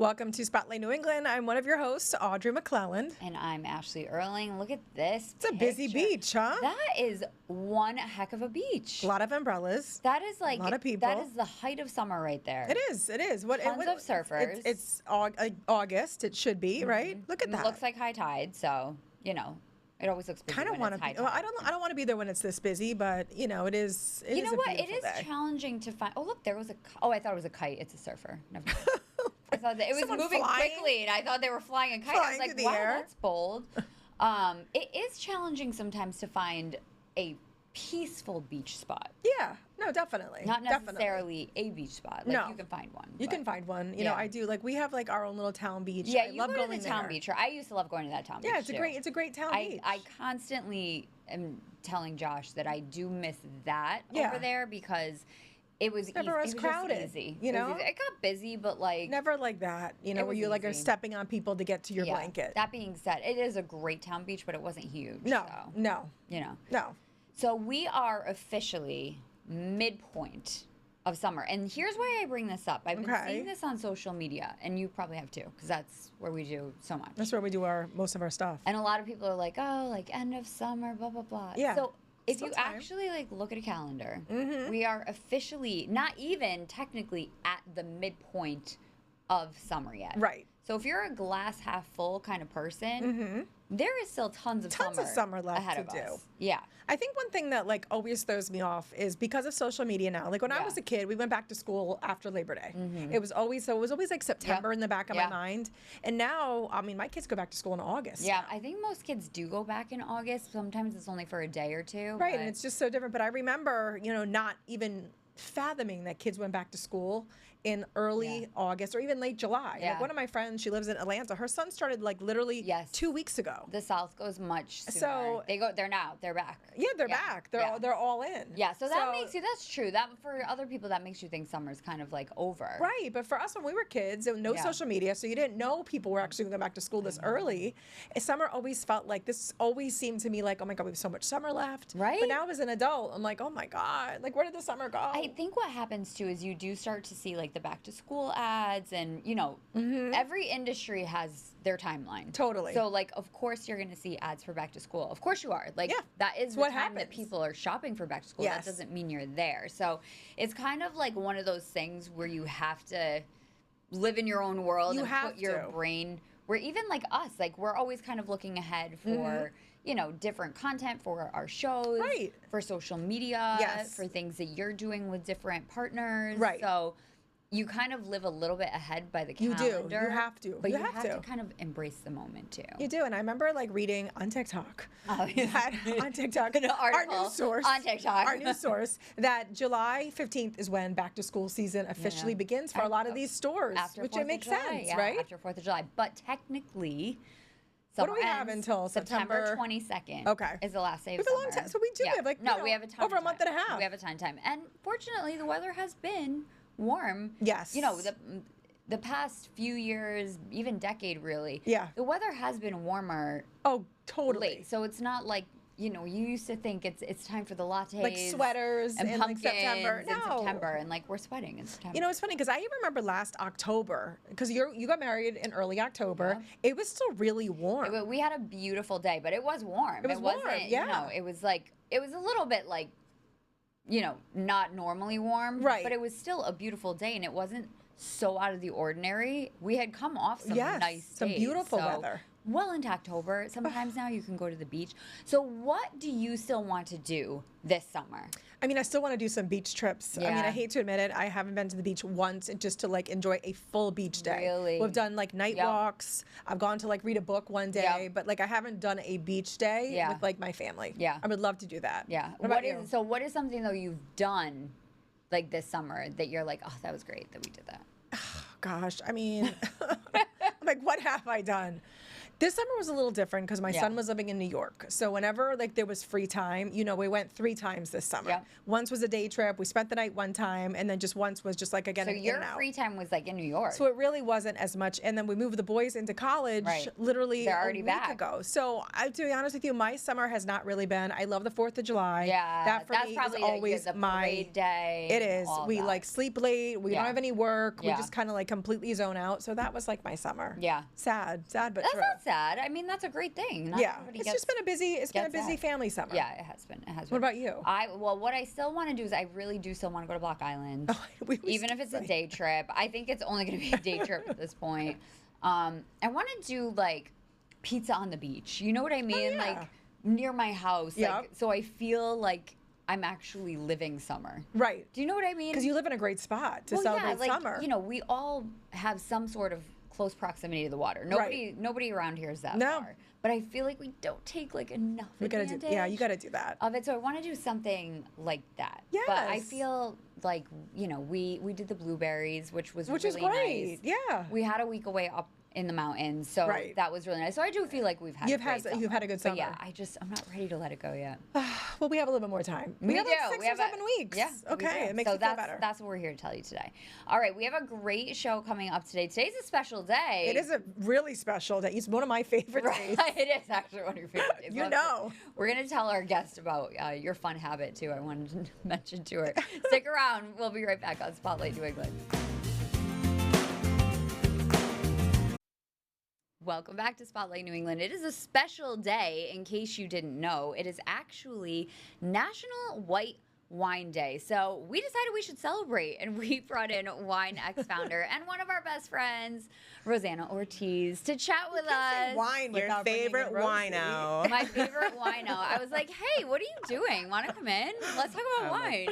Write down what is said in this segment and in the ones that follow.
Welcome to Spotlight New England. I'm one of your hosts, Audrey McClelland. And I'm Ashley Erling. Look at this. It's a busy beach, huh? That is one heck of a beach. A lot of umbrellas. That is like a lot of people. That is the height of summer right there. It is. Tons of surfers. It's August. It should be, right? Look at that. It looks like high tide, so it always looks busy. Kind of want to be. Well, I don't want to be there when it's this busy, but it is. You know what? It is challenging to find. Oh, look, there was a. Oh, I thought it was a kite. It's a surfer. Never mind. I thought that it was moving quickly, and I thought they were flying a kite. I was like, wow, that's bold. It is challenging sometimes to find a peaceful beach spot. Yeah, no, definitely. Not necessarily a beach spot. Like, you can find one. You can find one. You know, I do. Like, we have like our own little town beach. Yeah, I love go going to the town beach. I used to love going to that town beach. Yeah, it's a great town beach. I constantly am telling Josh that I do miss that over there because it was never as crowded. Easy. You know, it got busy, but like never like that. You know, where you like are stepping on people to get to your blanket. That being said, it is a great town beach, but it wasn't huge. No. No. So we are officially midpoint of summer. And here's why I bring this up. I've been seeing this on social media, and you probably have too, because that's where we do so much. That's where we do most of our stuff. And a lot of people are like, oh, like end of summer, blah, blah, blah. Yeah. So if you actually like look at a calendar, we are officially not even technically at the midpoint of summer yet. Right. So if you're a glass half full kind of person, there is still tons of summer left ahead to of do. us. Yeah. I think one thing that like always throws me off is because of social media now. Like when I was a kid, we went back to school after Labor Day. It was always like September in the back of my mind. And now, I mean, my kids go back to school in August. Yeah, I think most kids do go back in August. Sometimes it's only for a day or two. Right, and it's just so different. But I remember, not even fathoming that kids went back to school in early August or even late July. Yeah. Like one of my friends, she lives in Atlanta. Her son started like literally 2 weeks ago. The South goes much sooner. So they're back. Yeah, they're back. They're all in. Yeah, so that makes you, that's true. That for other people, that makes you think summer's kind of like over. Right, but for us when we were kids, there was no social media, so you didn't know people were actually going to go back to school this early. Summer always felt like, this always seemed to me like, oh my God, we have so much summer left. Right. But now as an adult, I'm like, oh my God, like where did the summer go? I think what happens too is you do start to see like the back to school ads, and every industry has their timeline. Totally. So like, of course you're going to see ads for back to school. Of course you are. Like that is the time that people are shopping for back to school. That doesn't mean you're there. So it's kind of like one of those things where you have to live in your own world and put your brain where even like us, like we're always kind of looking ahead for different content for our shows, for social media, for things that you're doing with different partners. Right. So you kind of live a little bit ahead by the calendar. You do. You have to. But you have to kind of embrace the moment too. You do. And I remember like reading on TikTok, on TikTok, our news source, on TikTok, our news source, that July 15th is when back to school season officially begins for a lot of these stores, which it makes sense, right? After 4th of July. But technically, what do we have until September 22nd? Okay, is the last day of summer. We have a long time, so we do have like we have a ton over a month and a half. We have a ton of time, and fortunately, the weather has been warm. Yes. The past few years, even decade really. Yeah. The weather has been warmer. Oh, totally. Late. So it's not like, you used to think it's time for the lattes. Like sweaters and pumpkins like September. In September. And like we're sweating in September. It's funny because I even remember last October, because you got married in early October. Yeah. It was still really warm. We had a beautiful day, but it was warm. It was warm, it was like, it was a little bit like, not normally warm, right? But it was still a beautiful day, and it wasn't so out of the ordinary. We had come off some nice days, some beautiful weather. Well into October. Sometimes now you can go to the beach. So what do you still want to do this summer? I mean, I still want to do some beach trips. I mean, I hate to admit it, I haven't been to the beach once just to like enjoy a full beach day. Really? We've done like night walks. I've gone to like read a book one day, but like I haven't done a beach day with like my family. Yeah. I would love to do that. Yeah. What is something though you've done like this summer that you're like, oh, that was great that we did that? Gosh, I mean, I'm like, what have I done? This summer was a little different because my son was living in New York. So whenever like there was free time, you know, we went 3 times this summer. Yep. Once was a day trip. We spent the night one time, and then just once was just like again. So your free time was like in New York. So it really wasn't as much. And then we moved the boys into college literally a week ago. So to be honest with you, my summer has not really been. I love the 4th of July. Yeah, that for me is always the my parade day. It is. We like sleep late. We don't have any work. We just kind of like completely zone out. So that was like my summer. Yeah. Sad, but that's true. Not sad. I mean, that's a great thing. It's just been a busy family summer. Yeah, it has been. What about you? What I still want to do is I really do still want to go to Block Island. Even if it's a day trip. I think it's only going to be a day trip at this point. I want to do like pizza on the beach. You know what I mean? Like near my house. Like, so I feel like I'm actually living summer. Right. Do you know what I mean? Because you live in a great spot to celebrate summer. You know, we all have some sort of close proximity to the water. Nobody around here is that far. But I feel like we don't take like enough advantage. You got to do that. Of it. So I want to do something like that. Yes. But I feel like, you know, we did the blueberries, which was really great. Nice. Yeah. We had a week away up in the mountains, so that was really nice. So I do feel like you've had a good summer. But yeah, I'm not ready to let it go yet. Well, we have a little bit more time. We have like 6 or 7 weeks. Yeah. Okay, it makes me feel better. That's what we're here to tell you today. All right, we have a great show coming up today. Today's a special day. It is a really special day. It's one of my favorite days. It is actually one of your favorite days. We're going to tell our guest about your fun habit, too. I wanted to mention to her. Stick around. We'll be right back on Spotlight New England. Welcome back to Spotlight New England. It is a special day, in case you didn't know. It is actually National White Wine Day. So we decided we should celebrate, and we brought in Wine X founder and one of our best friends, Rosanna Ortiz, to chat with us. Wine, your favorite wino. My favorite wino. I was like, hey, what are you doing? Want to come in? Let's talk about wine.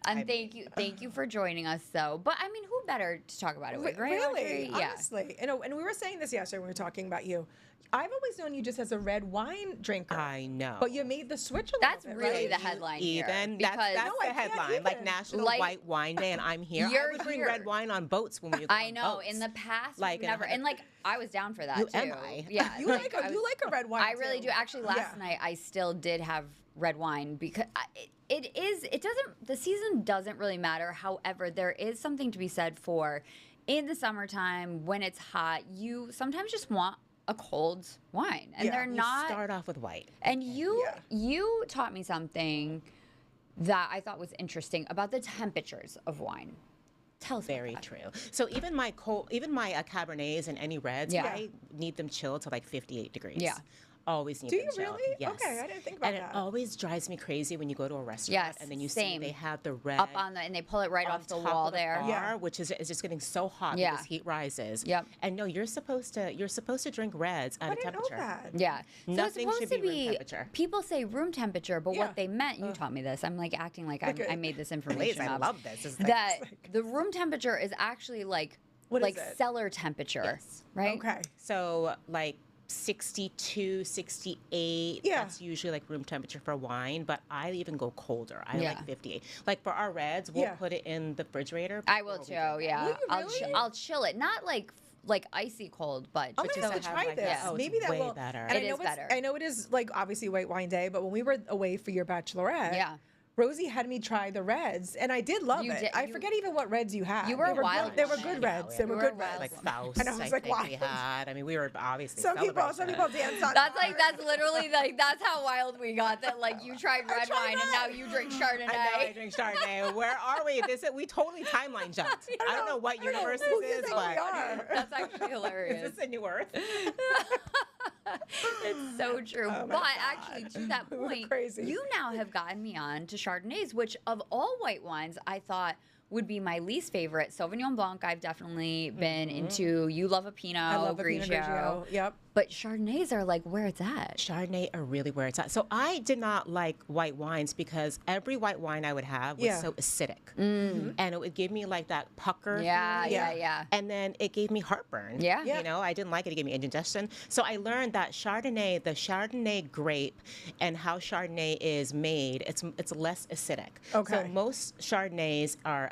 And thank you for joining us, though. But I mean, who better to talk about it with, right? Really, honestly. And we were saying this yesterday when we were talking about you. I've always known you just as a red wine drinker. I know. But you made the switch a little bit. That's really the headline here. That's the headline. Like National White Wine Day, and I'm here. I would drink red wine on boats when we go I know. Boats. In the past, like never. And like, I was down for that, too. Am I? Yeah. You like a red wine, I really do. Actually, last night, I still did have red wine because the season doesn't really matter. However, there is something to be said for in the summertime when it's hot, you sometimes just want a cold wine, and they're not. Start off with white. And you taught me something that I thought was interesting about the temperatures of wine. Tell us. Very true. So even my Cabernets and any reds, I need them chilled to like 58 degrees. Yeah. Always need them chilled. Do you really? Yes. Okay, I didn't think about that. And it always drives me crazy when you go to a restaurant and then you see they have the red up on and they pull it right off the wall there. Bar, which is just getting so hot because heat rises. Yep. And no, you're supposed to drink reds at a temperature. Know that. Yeah. Nothing should be room temperature. People say room temperature, but what they meant, you taught me this. I'm like acting like I made this information up. I love this. That the room temperature is actually like cellar temperature, right? Okay. So like 62, 68. Yeah. That's usually like room temperature for wine, but I even go colder. I like 58. Like for our reds, we'll put it in the refrigerator. I will too, yeah. Will you really? I'll chill it. Not like icy cold, but I'm gonna have to try this. Maybe that will. Better. And it is better. I know it is like obviously white wine day, but when we were away for your bachelorette, Rosie had me try the reds, and I did love it. I forget even what reds you had. You were wild. They were good reds. They were good reds. Like Faust, and I was like, we had. I mean, we were obviously some people dance on. That's literally that's how wild we got. That like you tried red wine and now you drink Chardonnay. And now I drink Chardonnay. Where are we? We totally timeline jumped. I don't know what universe this is, but that's actually hilarious. Is this a new Earth? It's so true. But actually, to that point, you now have gotten me on to Chardonnays, which of all white wines, I thought would be my least favorite. Sauvignon Blanc, I've definitely been into. You love a Pinot I love Grigio. A Pinot Grigio. Yep. But Chardonnays are like where it's at. Chardonnay are really where it's at. So I did not like white wines because every white wine I would have was so acidic. Mm-hmm. And it would give me like that pucker. Yeah. And then it gave me heartburn. Yeah. You know, I didn't like it. It gave me indigestion. So I learned that Chardonnay, the Chardonnay grape and how Chardonnay is made, it's less acidic. Okay. So most Chardonnays are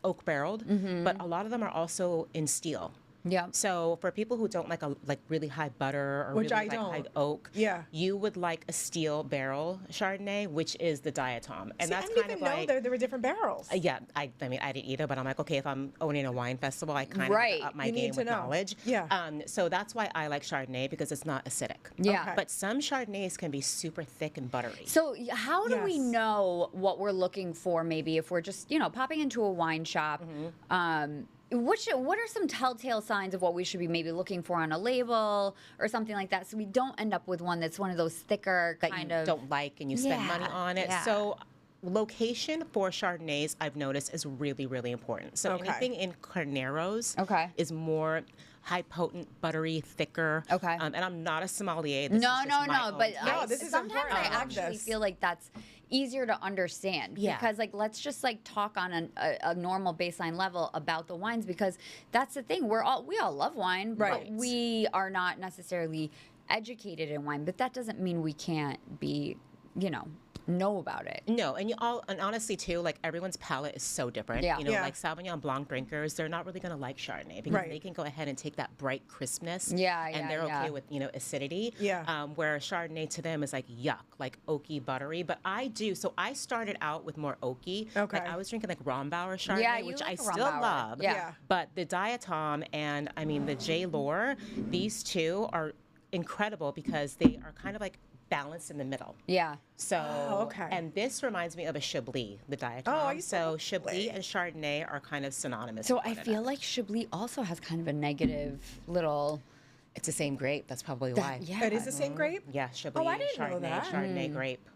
oak barreled, but a lot of them are also in steel. Yeah. So for people who don't like really high butter or which really I don't. high oak, yeah, you would like a steel barrel Chardonnay, which is the diatom, and that's I kind didn't of even know there were different barrels. Yeah, I mean, I didn't either, but I'm like, okay, if I'm owning a wine festival, I kind of have to up my game with knowledge. Yeah. So that's why I like Chardonnay, because it's not acidic. Yeah. Okay. But some Chardonnays can be super thick and buttery. So how do we know what we're looking for, maybe if we're just, popping into a wine shop? What are some telltale signs of what we should be maybe looking for on a label or something like that, so we don't end up with one that's one of those thicker that you don't like and you spend money on it? Yeah. So location for Chardonnays, I've noticed, is really, really important. So anything in Carneros is more high potent, buttery, thicker. Okay. And I'm not a sommelier. But this is sometimes important. I actually feel like that's easier to understand, because let's just talk on a normal baseline level about the wines, because that's the thing, we all love wine, but we are not necessarily educated in wine, but that doesn't mean we can't be know about it. No, and honestly too, everyone's palate is so different. Like Sauvignon Blanc drinkers, they're not really gonna like Chardonnay, because they can go ahead and take that bright crispness. And they're okay with acidity. Where Chardonnay to them is like yuck, like oaky, buttery. But I started out with more oaky. Okay. I was drinking Rombauer Chardonnay, which I still love. But the Diatom and the J. Lohr, these two are incredible because they are kind of balanced in the middle. So, and this reminds me of a Chablis, the Diatom. So Chablis and Chardonnay are kind of synonymous. So I feel like Chablis also has kind of a negative little... It's the same grape. That's probably why. It is the same grape? Yeah, Chablis, I didn't know that. Chardonnay grape.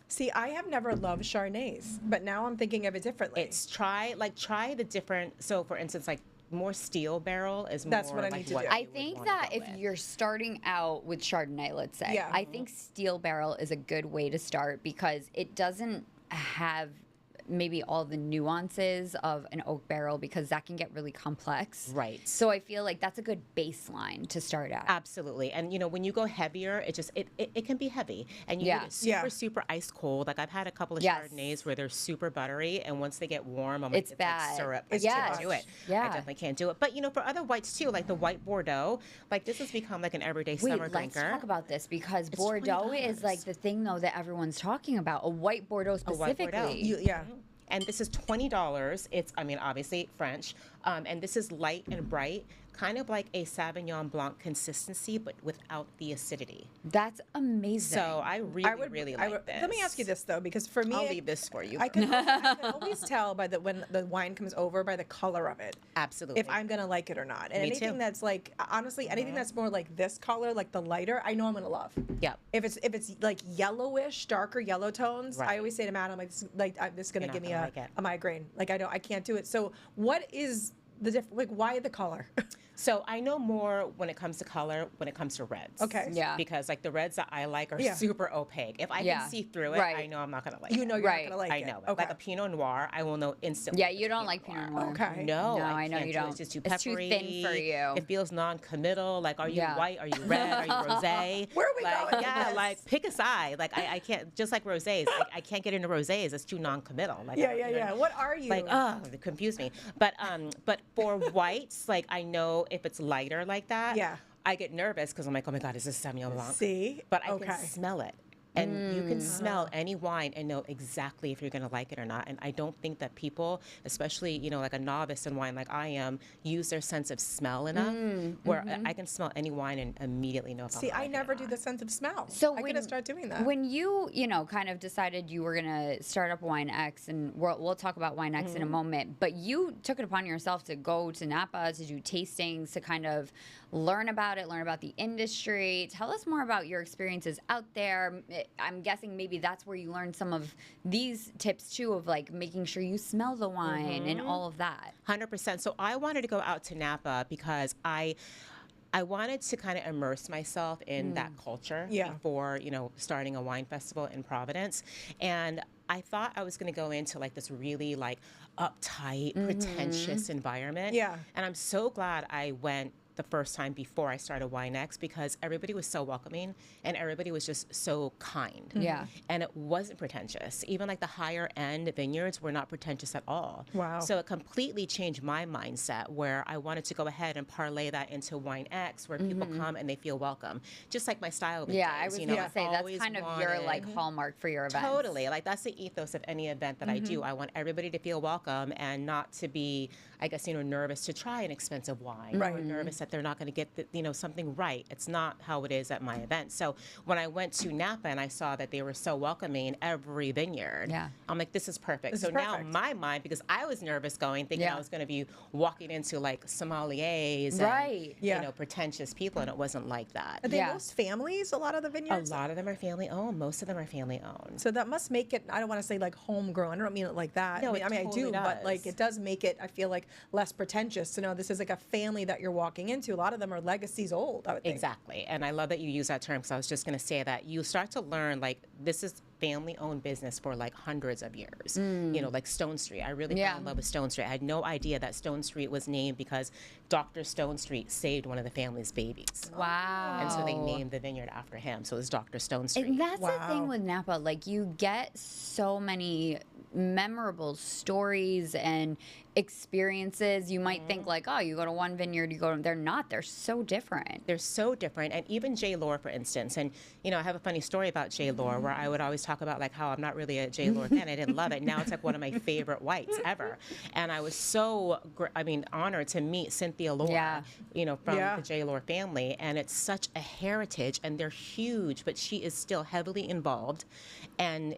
See, I have never loved Chardonnays, but now I'm thinking of it differently. It's try the different, so for instance, more steel barrel is That's more what I need to do. I think that if you're starting out with Chardonnay, let's say, I think steel barrel is a good way to start, because it doesn't have maybe all the nuances of an oak barrel, because that can get really complex. Right. So I feel like that's a good baseline to start at. Absolutely. And when you go heavier, it can be heavy, and you get it super ice cold. I've had a couple of Chardonnays where they're super buttery, and once they get warm, I'm it's like, bad. Like syrup. I can't do it. I definitely can't do it. But for other whites too, like the white Bordeaux, this has become an everyday summer drinker. Let's talk about this, because it's Bordeaux is the thing though that everyone's talking about. A white Bordeaux specifically. A white Bordeaux. And this is $20. It's, obviously French. And this is light and bright, kind of like a Sauvignon Blanc consistency, but without the acidity. That's amazing. So I really like this. Let me ask you this though, because for me, I'll leave this for you. I can always tell when the wine comes over by the color of it. Absolutely. If I'm gonna like it or not. And Me anything too. that's honestly, anything that's more like this color, like the lighter, I know I'm gonna love. Yeah. If it's like yellowish, darker yellow tones, I always say to Matt, I'm this is gonna give me a migraine. I can't do it. So what is the difference? Why the color? So I know more when it comes to color, when it comes to reds. Okay. Yeah. Because the reds that I like are super opaque. If I can see through it, I know I'm not gonna like it. You know you're not gonna like it. I know it. Okay. Like a Pinot Noir, I will know instantly. Yeah, you don't like Pinot Noir. Okay. No, I know can't you do it. don't. It's just too peppery. It's too thin for you. It feels non-committal. Are you white? Are you red? Are you rosé? Where are we going? Yeah, pick a side. I can't, just like rosés. I can't get into rosés. It's too non-committal. Yeah. What are you? They confuse me. But for whites, I know if it's lighter like that, I get nervous because I'm like, oh my God, is this Sauvignon Blanc? See? But I can smell it. And you can smell any wine and know exactly if you're going to like it or not. And I don't think that people, especially, like a novice in wine like I am, use their sense of smell enough where I can smell any wine and immediately know if I'm I never do the sense of smell. So I gotta start doing that. When you, kind of decided you were going to start up Wine X, and we'll talk about Wine X in a moment, but you took it upon yourself to go to Napa to do tastings, to kind of learn about it, learn about the industry. Tell us more about your experiences out there. I'm guessing maybe that's where you learned some of these tips too, of making sure you smell the wine and all of that. 100%. So I wanted to go out to Napa because I wanted to kind of immerse myself in that culture before, starting a wine festival in Providence. And I thought I was going to go into this really uptight, pretentious environment. Yeah. And I'm so glad I went the first time before I started WineX, because everybody was so welcoming and everybody was just so kind. Yeah. And it wasn't pretentious. Even like the higher end vineyards were not pretentious at all. Wow. So it completely changed my mindset, where I wanted to go ahead and parlay that into WineX, where people come and they feel welcome. Just like my style. Yeah, I was going to say that's kind of your like hallmark for your events. Totally. Like that's the ethos of any event that I do. I want everybody to feel welcome and not to be, I guess, nervous to try an expensive wine, or nervous that they're not going to get something right. It's not how it is at my event. So when I went to Napa and I saw that they were so welcoming every vineyard, I'm like, this is perfect. Now my mind, because I was nervous going, thinking I was going to be walking into like sommeliers and pretentious people, and it wasn't like that. Are they most families? A lot of the vineyards. A lot of them are family owned. Most of them are family owned. So that must make it. I don't want to say like homegrown. I don't mean it like that. No, I mean totally I do, does. but like it does make it. I feel like less pretentious to know this is like a family that you're walking into. A lot of them are legacies old, I would think. Exactly. And I love that you use that term, because I was just going to say that you start to learn like this is family-owned business for like hundreds of years. Like Stone Street. I really fell in love with Stone Street. I had no idea that Stone Street was named because Dr. Stone Street saved one of the family's babies. Wow. And so they named the vineyard after him. So it was Dr. Stone Street. And that's the thing with Napa. Like you get so many memorable stories and experiences. You might think like, oh, you go to one vineyard, you go to, they're not. They're so different. They're so different. And even J. Lohr, for instance, and I have a funny story about J. Lohr where I would always talk about like how I'm not really a J. Lohr fan. I didn't love it. Now it's like one of my favorite whites ever. And I was so, honored to meet Cynthia Lohr, from the J. Lohr family. And it's such a heritage, and they're huge, but she is still heavily involved. And,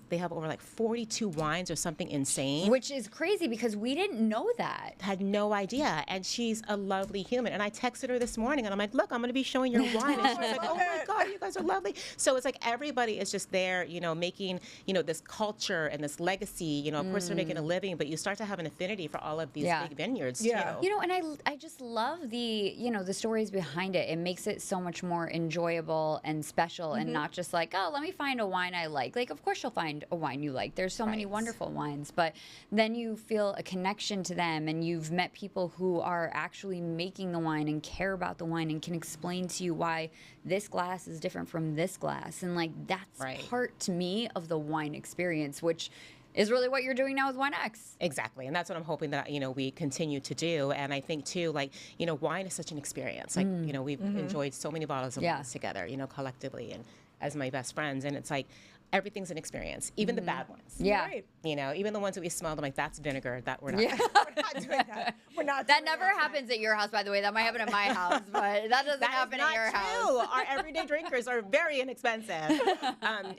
they have over like 42 wines or something insane. Which is crazy because we didn't know that. Had no idea. And she's a lovely human. And I texted her this morning and I'm like, look, I'm going to be showing your wine. And she's like, oh my God, you guys are lovely. So it's like everybody is just there, making, this culture and this legacy. Of course they're making a living, but you start to have an affinity for all of these big vineyards too. And I just love the, the stories behind it. It makes it so much more enjoyable and special and not just like, oh, let me find a wine I like. Like, of course you'll find a wine you like. There's so many wonderful wines, but then you feel a connection to them, and you've met people who are actually making the wine and care about the wine and can explain to you why this glass is different from this glass. And like, that's part to me of the wine experience, which is really what you're doing now with WineX. Exactly. And that's what I'm hoping that, we continue to do. And I think too, like, wine is such an experience. Like, we've enjoyed so many bottles of wines together, collectively and as my best friends. And it's like, everything's an experience, even the bad ones. Yeah. Right. Even the ones that we smelled, I'm like, that's vinegar. That we're not. We're not doing that. We're not. That never happens at your house, by the way. That might happen at my house, but that doesn't happen at your house. Our everyday drinkers are very inexpensive.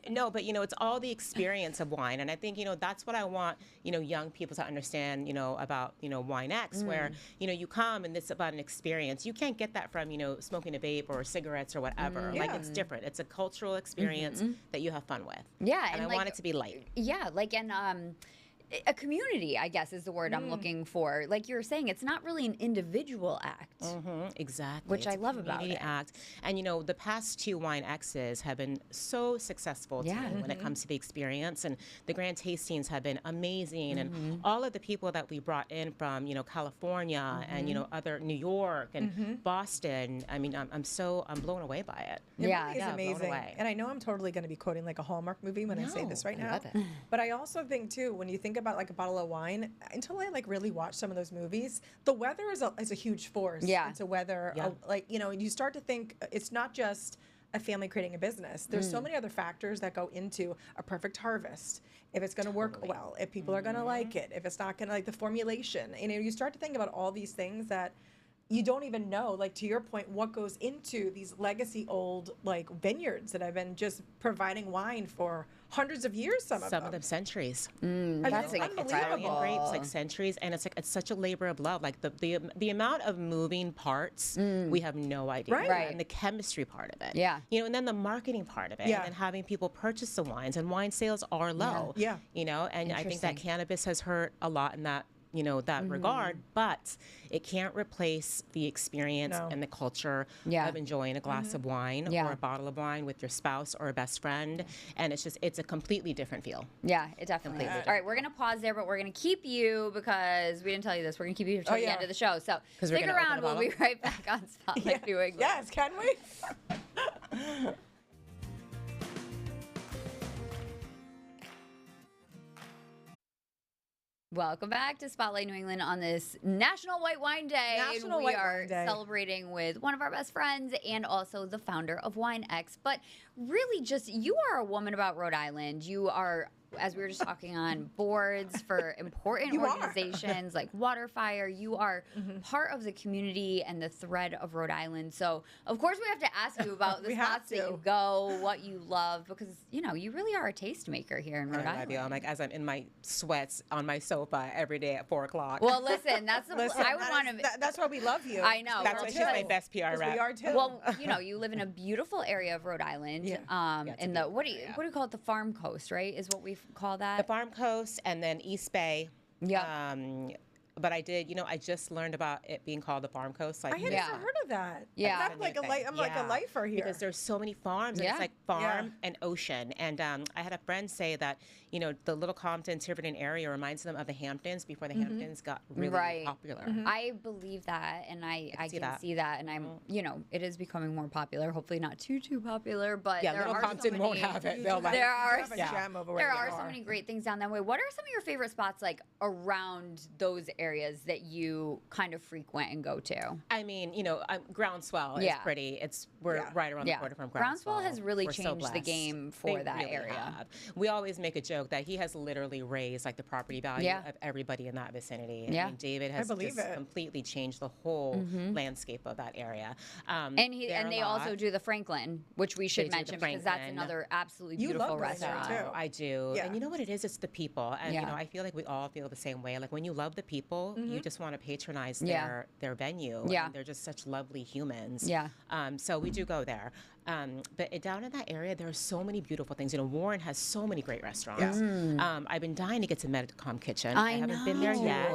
No, but it's all the experience of wine, and I think that's what I want young people to understand about WineX, where you come and it's about an experience. You can't get that from smoking a vape or cigarettes or whatever. Like it's different. It's a cultural experience that you have fun with. Yeah, and I want it to be light. Yeah, like a community, I guess, is the word I'm looking for. Like you were saying, it's not really an individual act. Exactly. Which I love about it. Act. And, the past 2 WineXs have been so successful to me when it comes to the experience. And the grand tastings have been amazing. And all of the people that we brought in from, California and, other New York and Boston, I mean, I'm blown away by it. It really is amazing. And I know I'm totally going to be quoting like a Hallmark movie when I say this right now. I love it. But I also think, too, when you think about like a bottle of wine, until I like really watch some of those movies, the weather is a huge force. It's a weather. You start to think it's not just a family creating a business. There's so many other factors that go into a perfect harvest. If it's going to work well, if people are going to like it, if it's not going to like the formulation. You start to think about all these things that you don't even know, like to your point, what goes into these legacy old like vineyards that have been just providing wine for hundreds of years. Some of them centuries. That's Italian grapes, like centuries, and it's such a labor of love. Like the amount of moving parts, we have no idea. Right. And the chemistry part of it. Yeah. And then the marketing part of it. Yeah. And then having people purchase the wines, and wine sales are low. Yeah. And I think that cannabis has hurt a lot in that that regard, but it can't replace the experience and the culture of enjoying a glass of wine or a bottle of wine with your spouse or a best friend. And it's a completely different feel. Yeah, it definitely is. All right, we're going to pause there, but we're going to keep you, because we didn't tell you this, we're going to keep you until the end of the show. So stick around. We'll be right back on Spotlight New England. Yes, can we? Welcome back to Spotlight New England on this National White Wine Day. We are celebrating with one of our best friends and also the founder of WineX. But really, just you are a woman about Rhode Island. You are, as we were just talking, on boards for important organizations like Waterfire. You are part of the community and the thread of Rhode Island. So, of course, we have to ask you about the spots that you go, what you love, because, you really are a tastemaker here in Rhode Island. I'm like, as I'm in my sweats on my sofa every day at 4 o'clock. Well, listen, that's why we love you. I know. That's why she's my best PR rep. We are too. Well, you live in a beautiful area of Rhode Island. In the what do you call it? The Farm Coast, right? Is what we call that. The Farm Coast, and then East Bay. Yeah. But I did, I just learned about it being called the Farm Coast. I had never heard of that. Yeah. I'm like a lifer here. Because there's so many farms. And it's like farm and ocean. And I had a friend say that, the Little Compton, Tiverton area reminds them of the Hamptons before the Hamptons got really popular. I believe that, and I can see that. And I'm, it is becoming more popular. Hopefully not too popular, but there Little are Compton won't have it. There are so many great things down that way. What are some of your favorite spots like around those areas that you kind of frequent and go to? I mean, Groundswell is pretty. We're right around the border from Groundswell. Groundswell has really changed the game for that area. Have. We always make a joke that he has literally raised like the property value of everybody in that vicinity. I mean, David has just completely changed the whole landscape of that area. And they also do the Franklin, which we should mention because that's another absolutely beautiful restaurant. Too. I do. And you know what it is? It's the people. And I feel like we all feel the same way. Like when you love the people, you just want to patronize their venue. Yeah. And they're just such lovely humans. Yeah. So we do go there. But down in that area, there are so many beautiful things. Warren has so many great restaurants. I've been dying to get to Medicom Kitchen. I haven't been there yet.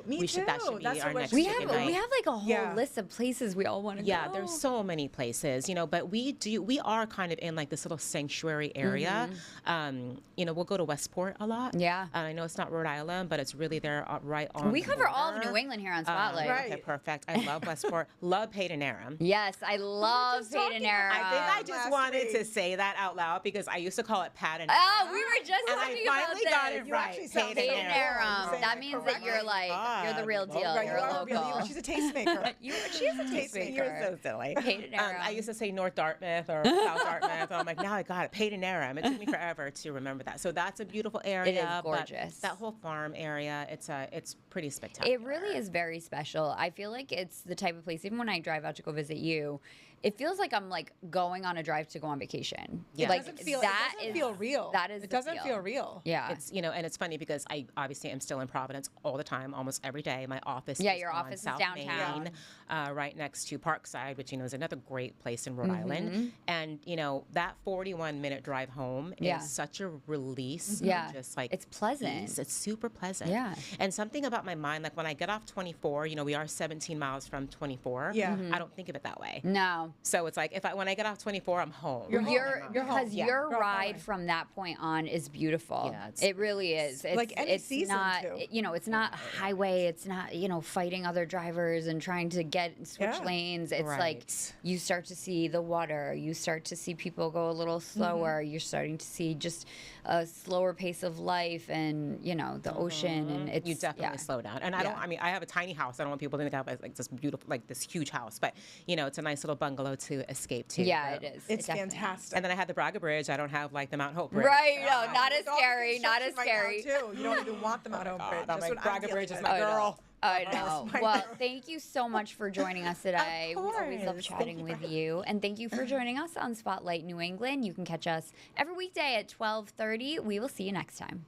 Me too. That should be our next we chicken have night. We have like a whole list of places we all want to go. Yeah, there's so many places, but we are kind of in like this little sanctuary area. We'll go to Westport a lot. Yeah. I know it's not Rhode Island, but it's really there right on We cover all of New England here on Spotlight. Okay, perfect. I love Westport. Love Hayden Aram. Yes, I love Hayden Aram. I think I just wanted to say that out loud because I used to call it Pat and Oh, we were just talking about this. Got it right. Hayden Aram. That means that you're you're the real deal. Right, you're a local. She's a tastemaker. She is a tastemaker. You're so silly. Hayden Aram. I used to say North Dartmouth or South Dartmouth. I'm like, now I got it. Hayden Aram. It took me forever to remember that. So that's a beautiful area. It is gorgeous. That whole farm area, it's pretty spectacular. It really is very special. I feel like it's the type of place, even when I drive out to go visit you, it feels like I'm like going on a drive to go on vacation. Yeah. Like it doesn't feel real. That is it doesn't feel real. Yeah. It's and it's funny because I obviously am still in Providence all the time, almost every day. My office your office is downtown. Main, right next to Parkside, which is another great place in Rhode Island. And that 41-minute drive home is such a release. Yeah. Just like it's pleasant. Peace. It's super pleasant. Yeah. And something about my mind, like when I get off 24, we are 17 miles from 24. Yeah. I don't think of it that way. No. So it's like when I get off 24, I'm home. You're home. Because your ride from that point on is beautiful. Yeah, it really is. It's like any season not, too. It's not highway. It's not, fighting other drivers and trying to switch lanes. It's like you start to see the water. You start to see people go a little slower. You're starting to see just a slower pace of life and, the ocean. And you definitely slow down. And I have a tiny house. I don't want people to think I have like this beautiful, like this huge house, but it's a nice little bungalow to escape to. Yeah, it is. It's fantastic. And then I had the Braga Bridge. I don't have like the Mount Hope Bridge. Right, no, not as scary, not as scary. Too. You don't even want the Mount Hope Bridge. I'm like, Braga Bridge is my girl. I know. Well, thank you so much for joining us today. We always love chatting with you. And thank you for joining us on Spotlight New England. You can catch us every weekday at 12:30. We will see you next time.